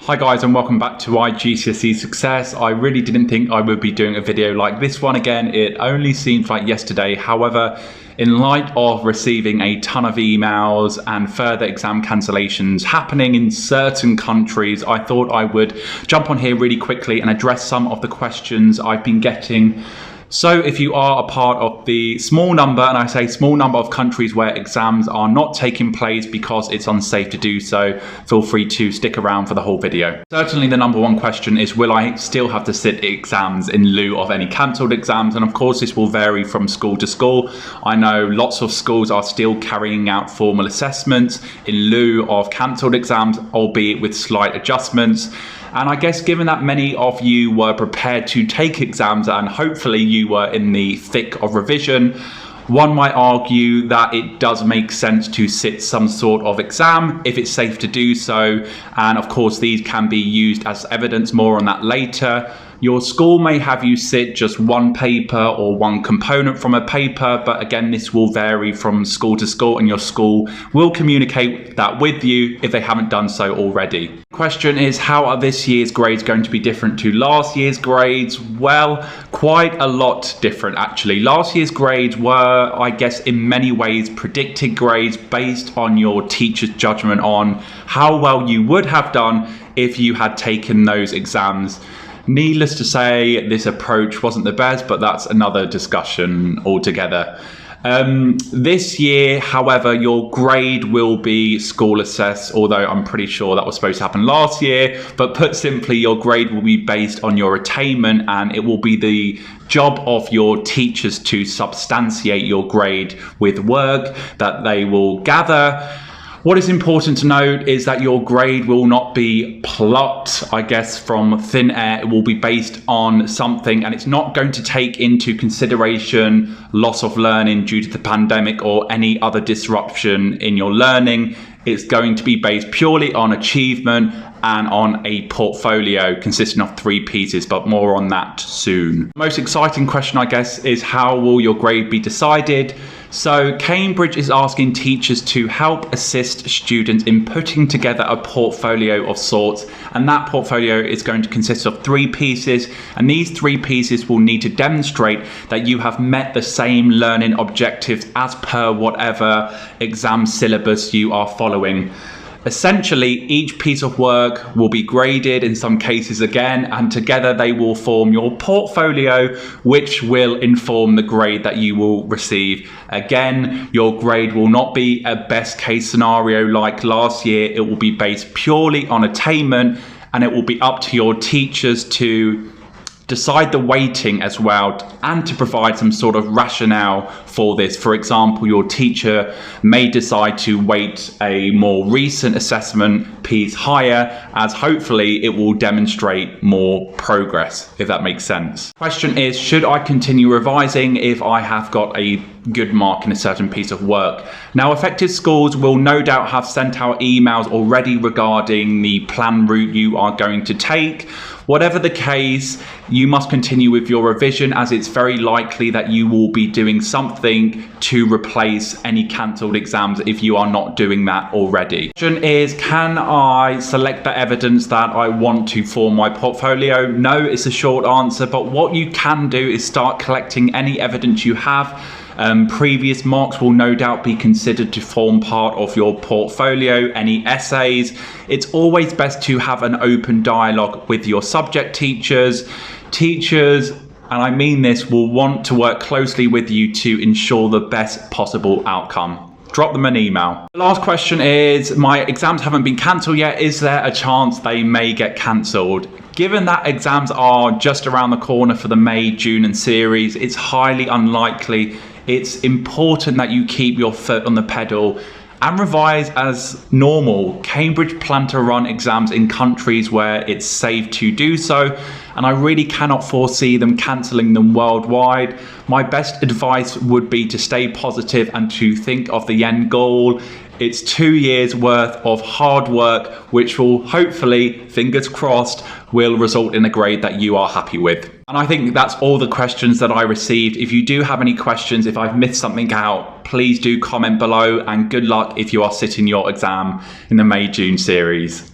Hi guys, and welcome back to iGCSE Success. I really didn't think I would be doing a video like this one again. It only seemed like yesterday. However, in light of receiving a ton of emails and further exam cancellations happening in certain countries, I thought I would jump on here really quickly and address some of the questions I've been getting. So if you are a part of the small number, and I say small number of countries where exams are not taking place because it's unsafe to do so, feel free to stick around for the whole video. Certainly the number one question is, will I still have to sit exams in lieu of any cancelled exams? And of course this will vary from school to school. I know lots of schools are still carrying out formal assessments in lieu of cancelled exams, albeit with slight adjustments. And I guess given that many of you were prepared to take exams and hopefully you were in the thick of revision, one might argue that it does make sense to sit some sort of exam if it's safe to do so. And of course, these can be used as evidence, more on that later. Your school may have you sit just one paper or one component from a paper, but again, this will vary from school to school, and your school will communicate that with you if they haven't done so already. Question is, how are this year's grades going to be different to last year's grades? Well, quite a lot different actually. Last year's grades were, I guess, in many ways predicted grades based on your teacher's judgment on how well you would have done if you had taken those exams. Needless to say, this approach wasn't the best, but that's another discussion altogether. This year, however, your grade will be school assessed, although I'm pretty sure that was supposed to happen last year. But put simply, your grade will be based on your attainment, and it will be the job of your teachers to substantiate your grade with work that they will gather. What is important to note is that your grade will not be plucked, I guess, from thin air. It will be based on something, and it's not going to take into consideration loss of learning due to the pandemic or any other disruption in your learning. It's going to be based purely on achievement and on a portfolio consisting of 3 pieces, but more on that soon. The most exciting question, I guess, is how will your grade be decided? So Cambridge is asking teachers to help assist students in putting together a portfolio of sorts, and that portfolio is going to consist of 3 pieces, and these 3 pieces will need to demonstrate that you have met the same learning objectives as per whatever exam syllabus you are following. Essentially, each piece of work will be graded in some cases again, and together they will form your portfolio, which will inform the grade that you will receive. Again, your grade will not be a best case scenario like last year. It will be based purely on attainment, and it will be up to your teachers to decide the weighting as well, and to provide some sort of rationale for this. For example, your teacher may decide to weight a more recent assessment piece higher, as hopefully it will demonstrate more progress, if that makes sense. Question is, should I continue revising if I have got a good mark in a certain piece of work? Now, affected schools will no doubt have sent out emails already regarding the planned route you are going to take. Whatever the case, you must continue with your revision, as it's very likely that you will be doing something to replace any cancelled exams if you are not doing that already. The question is, can I select the evidence that I want to form my portfolio? No, it's a short answer, but what you can do is start collecting any evidence you have. Previous marks will no doubt be considered to form part of your portfolio, any essays. It's always best to have an open dialogue with your subject teachers. Teachers, and I mean this, will want to work closely with you to ensure the best possible outcome. Drop them an email. The last question is, my exams haven't been cancelled yet. Is there a chance they may get cancelled? Given that exams are just around the corner for the May, June and series, it's highly unlikely. It's important that you keep your foot on the pedal and revise as normal. Cambridge plan to run exams in countries where it's safe to do so, and I really cannot foresee them cancelling them worldwide. My best advice would be to stay positive and to think of the end goal. It's 2 years worth of hard work, which will hopefully, fingers crossed, will result in a grade that you are happy with. And I think that's all the questions that I received. If you do have any questions, if I've missed something out, please do comment below, and good luck if you are sitting your exam in the May-June series.